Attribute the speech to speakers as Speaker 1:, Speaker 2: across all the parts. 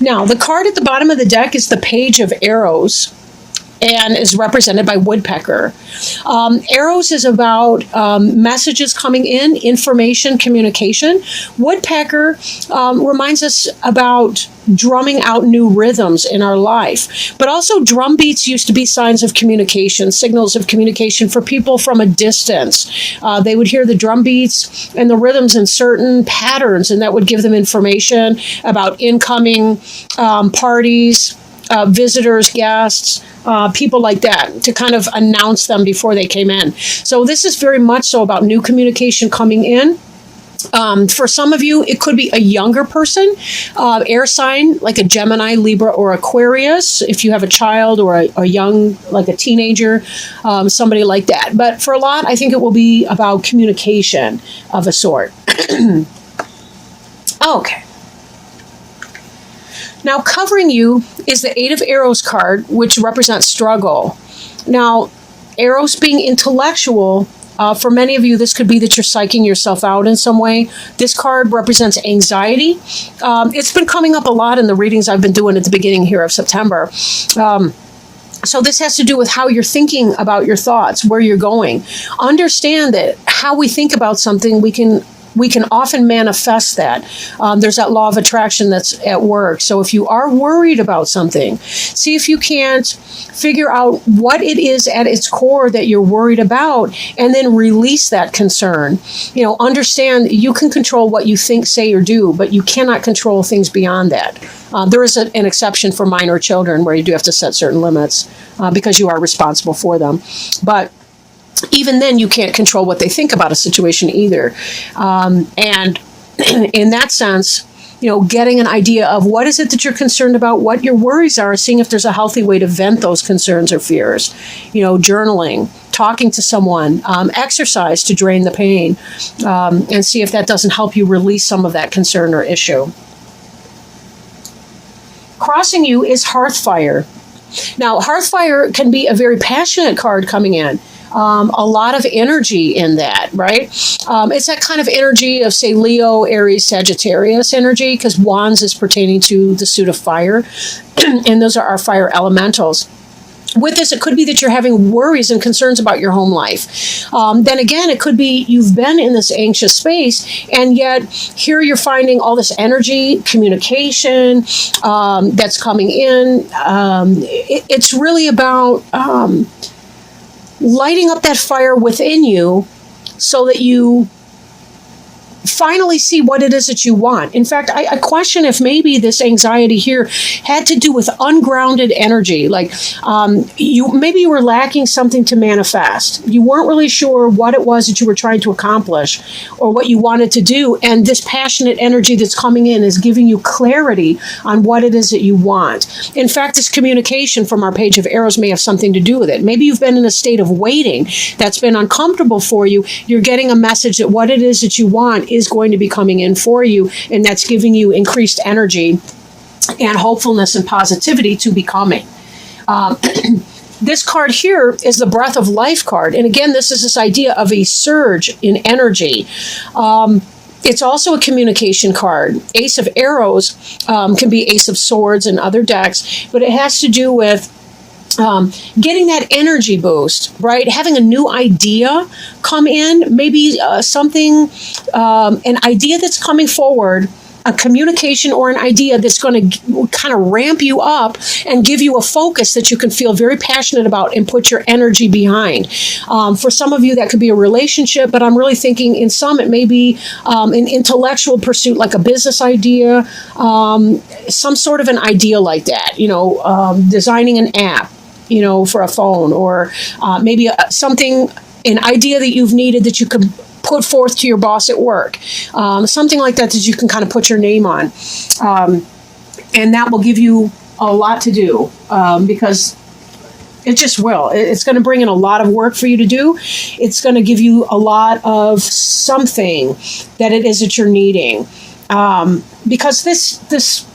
Speaker 1: Now, the card at the bottom of the deck is the Page of Arrows, and is represented by woodpecker. Arrows is about messages coming in, information, communication. Woodpecker reminds us about drumming out new rhythms in our life. But also drum beats used to be signs of communication, signals of communication for people from a distance. They would hear the drum beats and the rhythms in certain patterns, and that would give them information about incoming parties, visitors, guests, people like that, to kind of announce them before they came in. So this is very much so about new communication coming in. For some of you, it could be a younger person, air sign, like a Gemini, Libra, or Aquarius. If you have a child or a young, like a teenager, somebody like that. But for a lot, I think it will be about communication of a sort. Okay. Now, covering you is the Eight of Arrows card, which represents struggle. Now, arrows being intellectual, for many of you, this could be that you're psyching yourself out in some way. This card represents anxiety. It's been coming up a lot in the readings I've been doing at the beginning here of September. So this has to do with how you're thinking about your thoughts, where you're going. Understand that how we think about something, we can often manifest that. There's that law of attraction that's at work. So if you are worried about something, see if you can't figure out what it is at its core that you're worried about, and then release that concern. Understand you can control what you think, say, or do, but you cannot control things beyond that. There is an exception for minor children where you do have to set certain limits because you are responsible for them. But even then, you can't control what they think about a situation either. And in that sense, getting an idea of what is it that you're concerned about, what your worries are, seeing if there's a healthy way to vent those concerns or fears. Journaling, talking to someone, exercise to drain the pain, and see if that doesn't help you release some of that concern or issue. Crossing you is Hearthfire. Now, Hearthfire can be a very passionate card coming in. A lot of energy in that, right? It's that kind of energy of, say, Leo, Aries, Sagittarius energy, because Wands is pertaining to the suit of fire, and those are our fire elementals. With this, it could be that you're having worries and concerns about your home life. Then again, it could be you've been in this anxious space, and yet here you're finding all this energy, communication that's coming in. It's really about lighting up that fire within you so that you finally see what it is that you want. In fact, I question if maybe this anxiety here had to do with ungrounded energy. Like maybe you were lacking something to manifest. You weren't really sure what it was that you were trying to accomplish or what you wanted to do. And this passionate energy that's coming in is giving you clarity on what it is that you want. In fact, this communication from our Page of Arrows may have something to do with it. Maybe you've been in a state of waiting that's been uncomfortable for you. You're getting a message that what it is that you want is going to be coming in for you, and that's giving you increased energy and hopefulness and positivity to becoming. This card here is the Breath of Life card, and again, this is this idea of a surge in energy. It's also a communication card. Ace of Arrows can be Ace of Swords in other decks, but it has to do with getting that energy boost, right? Having a new idea come in, maybe something, an idea that's coming forward, a communication or an idea that's going to kind of ramp you up and give you a focus that you can feel very passionate about and put your energy behind. For some of you, that could be a relationship, but I'm really thinking in some, it may be an intellectual pursuit, like a business idea, some sort of an idea like that, designing an app, for a phone, or maybe an idea that you've needed that you could put forth to your boss at work. Something like that you can kind of put your name on. And that will give you a lot to do because it just will. It's going to bring in a lot of work for you to do. It's going to give you a lot of something that it is that you're needing. Because this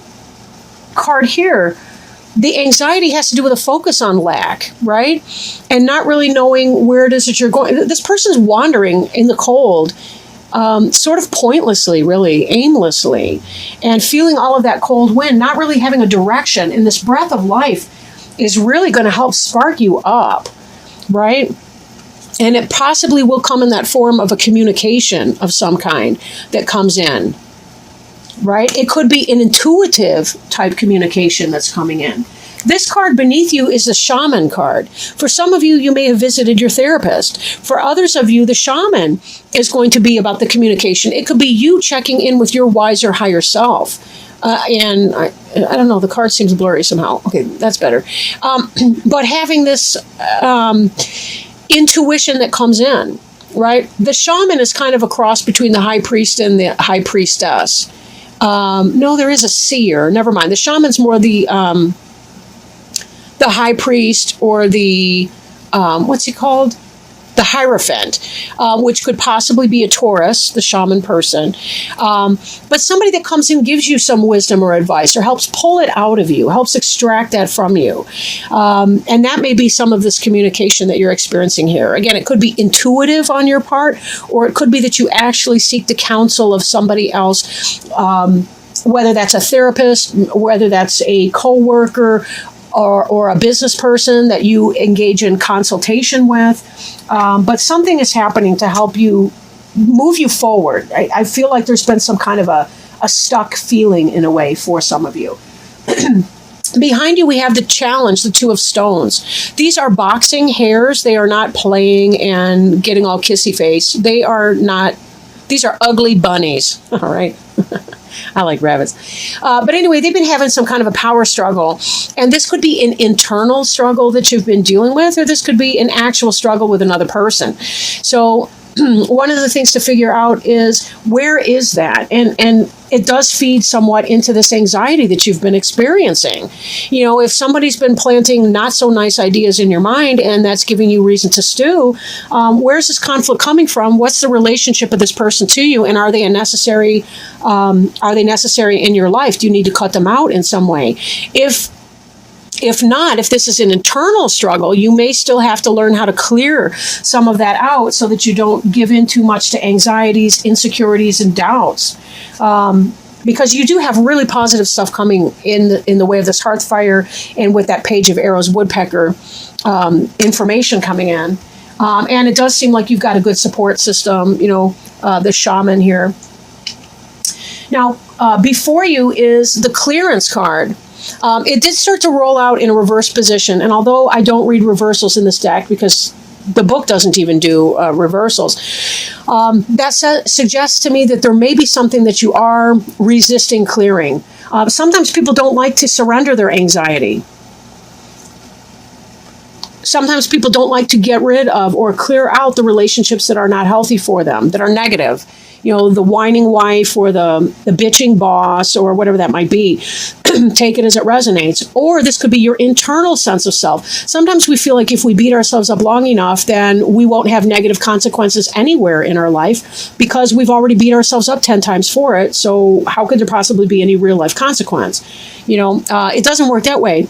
Speaker 1: card here, the anxiety has to do with a focus on lack, right? And not really knowing where it is that you're going. This person's wandering in the cold, sort of pointlessly, really, aimlessly, and feeling all of that cold wind, not really having a direction. And this breath of life is really going to help spark you up, right? And it possibly will come in that form of a communication of some kind that comes in, right? It could be an intuitive type communication that's coming in. This card beneath you is the shaman card. For some of you, you may have visited your therapist. For others of you, the shaman is going to be about the communication. It could be you checking in with your wiser higher self. And I don't know, the card seems blurry somehow. Okay, that's better. But having this intuition that comes in, right? The shaman is kind of a cross between the high priest and the high priestess. No, there is a seer. Never mind. The shaman's more the high priest, or the, what's he called? The Hierophant, which could possibly be a Taurus, the shaman person. But somebody that comes in, gives you some wisdom or advice, or helps pull it out of you, helps extract that from you. And that may be some of this communication that you're experiencing here. Again, it could be intuitive on your part, or it could be that you actually seek the counsel of somebody else, whether that's a therapist, whether that's a coworker, or a business person that you engage in consultation with. But something is happening to help you move you forward. I feel like there's been some kind of a stuck feeling in a way for some of you. Behind you, we have the challenge, the Two of Stones. These are boxing hares. They are not playing and getting all kissy face. These are ugly bunnies. All right. I like rabbits. But anyway, they've been having some kind of a power struggle. And this could be an internal struggle that you've been dealing with, or this could be an actual struggle with another person. So one of the things to figure out is, where is that? And it does feed somewhat into this anxiety that you've been experiencing. You know, if somebody's been planting not so nice ideas in your mind, and that's giving you reason to stew, where's this conflict coming from? What's the relationship of this person to you? And are they necessary in your life? Do you need to cut them out in some way? If not, if this is an internal struggle, you may still have to learn how to clear some of that out so that you don't give in too much to anxieties, insecurities, and doubts. Because you do have really positive stuff coming in the way of this hearth fire, and with that page of arrows woodpecker information coming in. And it does seem like you've got a good support system, the shaman here. Now, before you is the clearance card. It did start to roll out in a reverse position, and although I don't read reversals in this deck because the book doesn't even do reversals, that suggests to me that there may be something that you are resisting clearing. Sometimes people don't like to surrender their anxiety. Sometimes people don't like to get rid of or clear out the relationships that are not healthy for them, that are negative. The whining wife, or the bitching boss, or whatever that might be. Take it as it resonates. Or this could be your internal sense of self. Sometimes we feel like if we beat ourselves up long enough, then we won't have negative consequences anywhere in our life, because we've already beat ourselves up 10 times for it. So how could there possibly be any real life consequence? It doesn't work that way.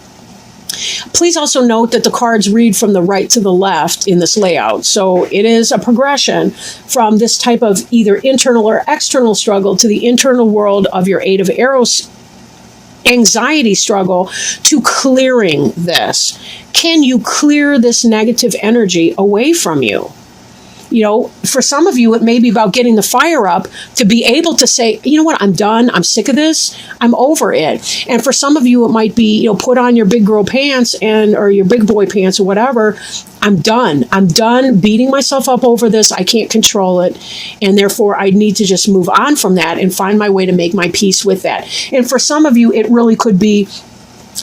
Speaker 1: Please also note that the cards read from the right to the left in this layout. So it is a progression from this type of either internal or external struggle to the internal world of your Eight of Arrows anxiety struggle, to clearing this. Can you clear this negative energy away from you? For some of you, it may be about getting the fire up to be able to say, you know what, I'm done. I'm sick of this. I'm over it. And for some of you, it might be, put on your big girl pants or your big boy pants or whatever. I'm done. I'm done beating myself up over this. I can't control it. And therefore, I need to just move on from that and find my way to make my peace with that. And for some of you, it really could be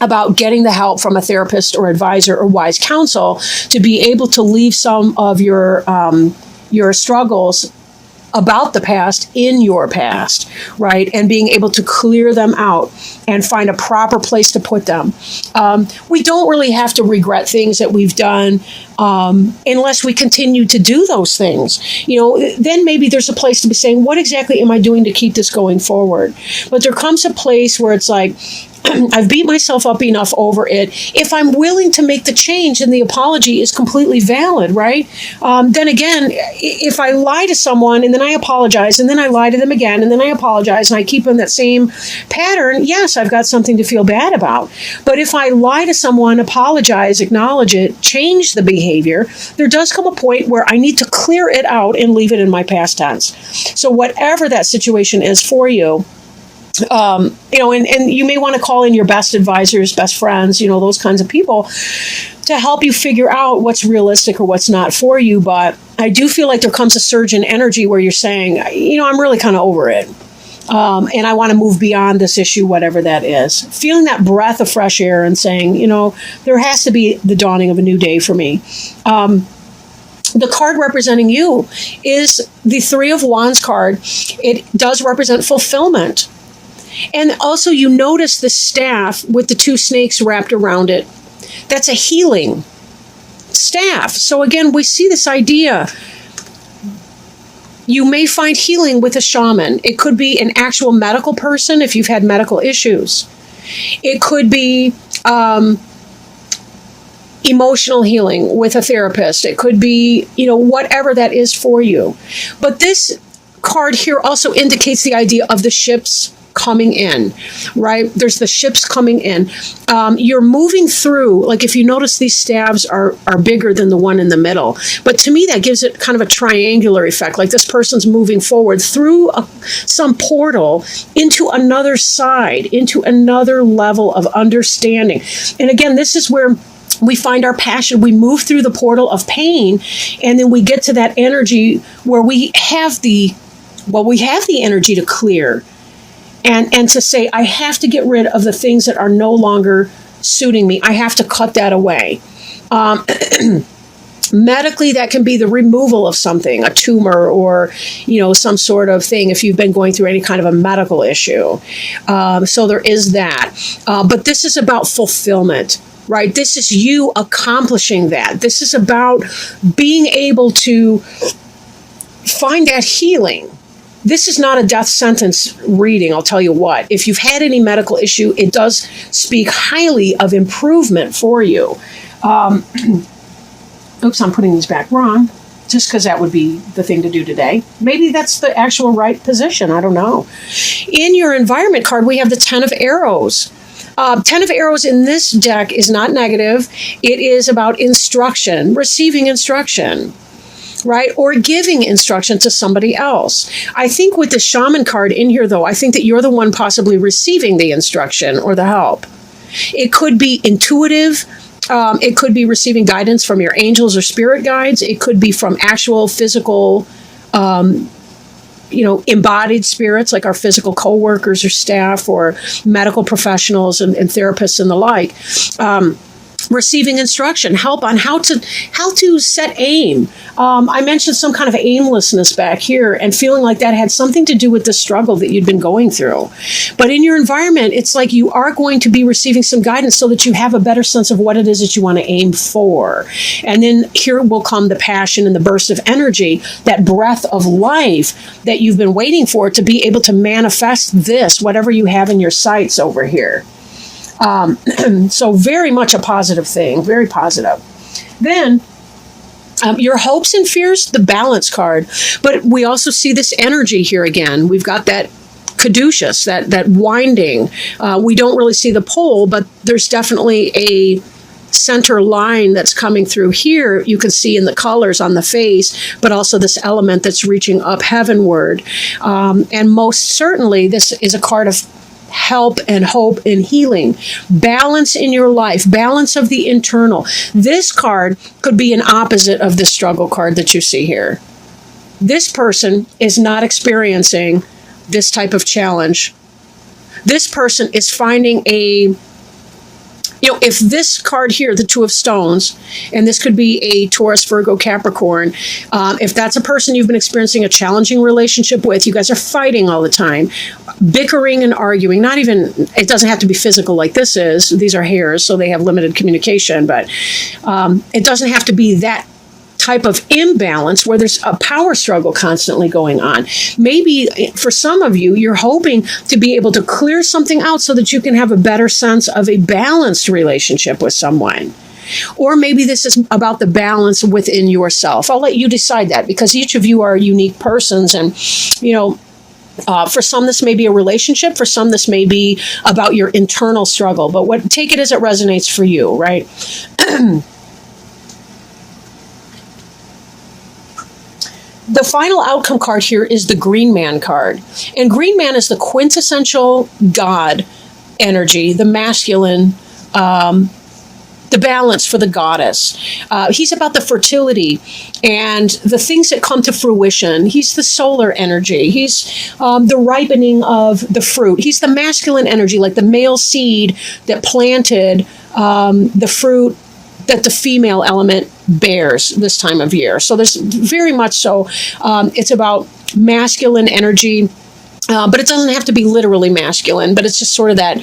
Speaker 1: about getting the help from a therapist or advisor or wise counsel to be able to leave some of your struggles about the past in your past, right? And being able to clear them out and find a proper place to put them. We don't really have to regret things that we've done unless we continue to do those things. Then maybe there's a place to be saying, what exactly am I doing to keep this going forward? But there comes a place where it's like, I've beat myself up enough over it. If I'm willing to make the change, and the apology is completely valid, right? Then again, if I lie to someone and then I apologize and then I lie to them again and then I apologize and I keep in that same pattern, yes, I've got something to feel bad about. But if I lie to someone, apologize, acknowledge it, change the behavior, there does come a point where I need to clear it out and leave it in my past tense. So whatever that situation is for you, and you may want to call in your best advisors, best friends, those kinds of people to help you figure out what's realistic or what's not for you. But I do feel like there comes a surge in energy where you're saying, I'm really kind of over it. And I want to move beyond this issue, whatever that is. Feeling that breath of fresh air and saying, there has to be the dawning of a new day for me. The card representing you is the Three of Wands card. It does represent fulfillment. And also you notice the staff with the two snakes wrapped around it. That's a healing staff. So again, we see this idea. You may find healing with a shaman. It could be an actual medical person if you've had medical issues. It could be emotional healing with a therapist. It could be, whatever that is for you. But this card here also indicates the idea of the ships coming in, right? There's the ships coming in. You're moving through, like if you notice these staves are bigger than the one in the middle. But to me, that gives it kind of a triangular effect, like this person's moving forward through some portal into another side, into another level of understanding. And again, this is where we find our passion. We move through the portal of pain, and then we get to that energy where we have the energy to clear. And to say, I have to get rid of the things that are no longer suiting me. I have to cut that away. Medically, that can be the removal of something, a tumor or, some sort of thing if you've been going through any kind of a medical issue. So there is that. But this is about fulfillment, right? This is you accomplishing that. This is about being able to find that healing. This is not a death sentence reading, I'll tell you what. If you've had any medical issue, it does speak highly of improvement for you. Oops, I'm putting these back wrong, just because that would be the thing to do today. Maybe that's the actual right position, I don't know. In your environment card, we have the Ten of Arrows. Ten of Arrows in this deck is not negative. It is about instruction, receiving instruction. Right? Or giving instruction to somebody else. I think with the shaman card in here, though, I think that you're the one possibly receiving the instruction or the help. It could be intuitive. It could be receiving guidance from your angels or spirit guides. It could be from actual physical, embodied spirits like our physical co-workers or staff or medical professionals and therapists and the like. Receiving instruction, help on how to set aim. I mentioned some kind of aimlessness back here and feeling like that had something to do with the struggle that you'd been going through. But in your environment, it's like you are going to be receiving some guidance so that you have a better sense of what it is that you want to aim for. And then here will come the passion and the burst of energy, that breath of life that you've been waiting for to be able to manifest this, whatever you have in your sights over here. So very much a positive thing, very positive. Then your hopes and fears, the balance card. But we also see this energy here again. We've got that caduceus, that winding. We don't really see the pole, but there's definitely a center line that's coming through here. You can see in the colors on the face, but also this element that's reaching up heavenward. And most certainly, this is a card of help and hope and healing, balance in your life, balance of the internal. This card could be an opposite of the struggle card that you see here. This person is not experiencing this type of challenge. This person is finding if this card here, the Two of Stones, and this could be a Taurus, Virgo, Capricorn, if that's a person you've been experiencing a challenging relationship with, you guys are fighting all the time, bickering and arguing, it doesn't have to be physical like this is. These are hairs, so they have limited communication, but it doesn't have to be that type of imbalance where there's a power struggle constantly going on. Maybe for some of you, you're hoping to be able to clear something out so that you can have a better sense of a balanced relationship with someone. Or maybe this is about the balance within yourself. I'll let you decide that, because each of you are unique persons. And, for some, this may be a relationship. For some, this may be about your internal struggle. But take it as it resonates for you, right? The final outcome card here is the Green Man card. And Green Man is the quintessential God energy, the masculine, the balance for the goddess. He's about the fertility and the things that come to fruition. He's the solar energy. He's the ripening of the fruit. He's the masculine energy, like the male seed that planted the fruit that the female element bears this time of year. So there's very much so, it's about masculine energy. But it doesn't have to be literally masculine, but it's just sort of that,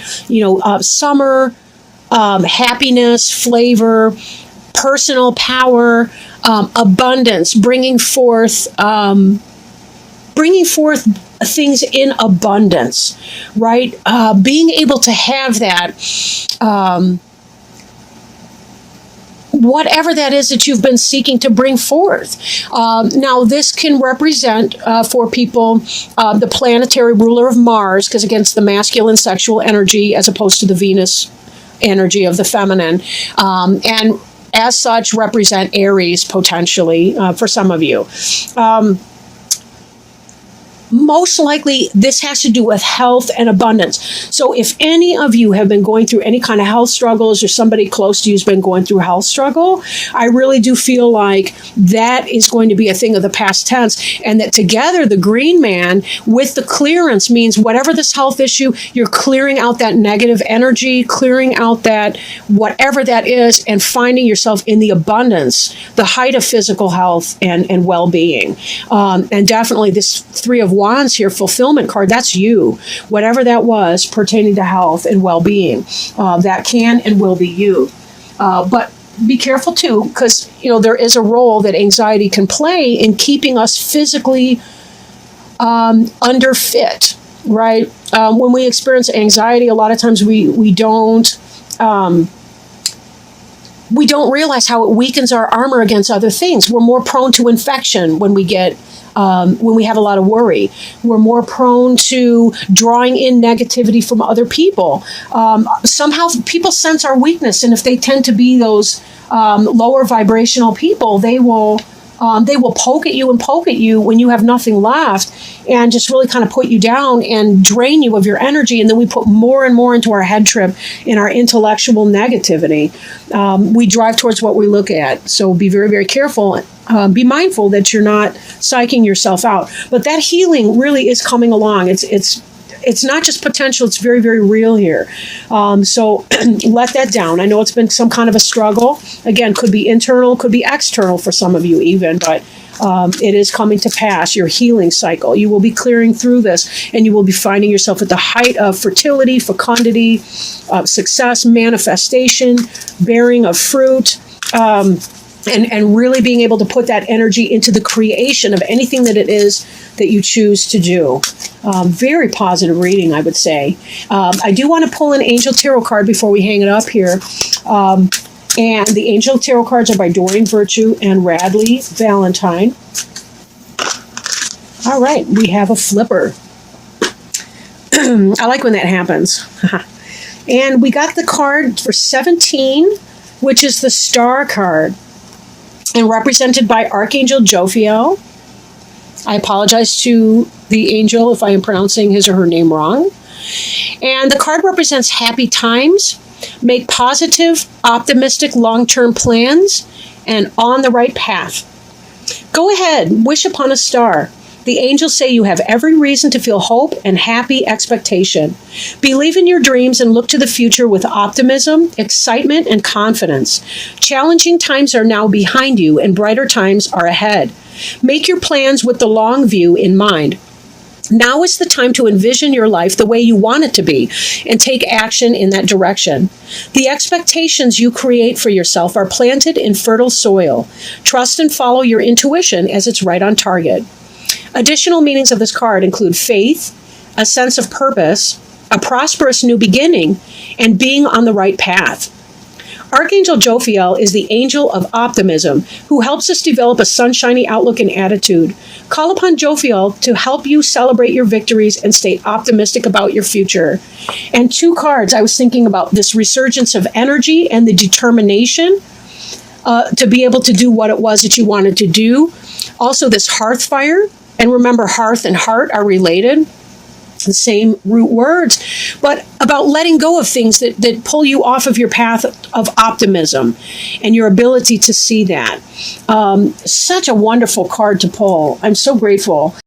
Speaker 1: summer, happiness, flavor, personal power, abundance, bringing forth things in abundance, right? Being able to have that, whatever that is that you've been seeking to bring forth. Now, this can represent for people the planetary ruler of Mars, because against the masculine sexual energy as opposed to the Venus energy of the feminine, and as such represent Aries potentially for some of you. Most likely, this has to do with health and abundance. So if any of you have been going through any kind of health struggles, or somebody close to you has been going through a health struggle, I really do feel like that is going to be a thing of the past tense, and that together the Green Man with the clearance means whatever this health issue, you're clearing out that negative energy, clearing out that whatever that is, and finding yourself in the abundance, the height of physical health and well-being. And definitely this Three of Wands here, fulfillment card, that's you. Whatever that was pertaining to health and well-being, that can and will be you. But be careful too, because there is a role that anxiety can play in keeping us physically underfit, right? When we experience anxiety, a lot of times we don't realize how it weakens our armor against other things. We're more prone to infection when we have a lot of worry. We're more prone to drawing in negativity from other people. Somehow people sense our weakness, and if they tend to be those lower vibrational people, they will poke at you when you have nothing left, and just really kind of put you down and drain you of your energy. And then we put more and more into our head trip in our intellectual negativity. We drive towards what we look at. So be very, very careful. Be mindful that you're not psyching yourself out. But that healing really is coming along. It's not just potential, it's very, very real here. So let that down. I know it's been some kind of a struggle. Again, could be internal, could be external for some of you even, but it is coming to pass, your healing cycle. You will be clearing through this, and you will be finding yourself at the height of fertility, fecundity, success, manifestation, bearing of fruit, and really being able to put that energy into the creation of anything that it is that you choose to do. Very positive reading, I would say. I do want to pull an Angel Tarot card before we hang it up here. And the Angel Tarot cards are by Doreen Virtue and Radley Valentine. All right, we have a flipper. I like when that happens. And we got the card for 17, which is the Star card, and represented by Archangel Jophiel. I apologize to the angel if I am pronouncing his or her name wrong. And the card represents happy times, make positive, optimistic, long-term plans, and on the right path. Go ahead, wish upon a star. The angels say you have every reason to feel hope and happy expectation. Believe in your dreams and look to the future with optimism, excitement, and confidence. Challenging times are now behind you and brighter times are ahead. Make your plans with the long view in mind. Now is the time to envision your life the way you want it to be and take action in that direction. The expectations you create for yourself are planted in fertile soil. Trust and follow your intuition as it's right on target. Additional meanings of this card include faith, a sense of purpose, a prosperous new beginning, and being on the right path. Archangel Jophiel is the angel of optimism who helps us develop a sunshiny outlook and attitude. Call upon Jophiel to help you celebrate your victories and stay optimistic about your future. And 2 cards, I was thinking about this resurgence of energy and the determination to be able to do what it was that you wanted to do. Also, this hearth fire. And remember, hearth and heart are related. The same root words, but about letting go of things that pull you off of your path of optimism and your ability to see that. Such a wonderful card to pull. I'm so grateful.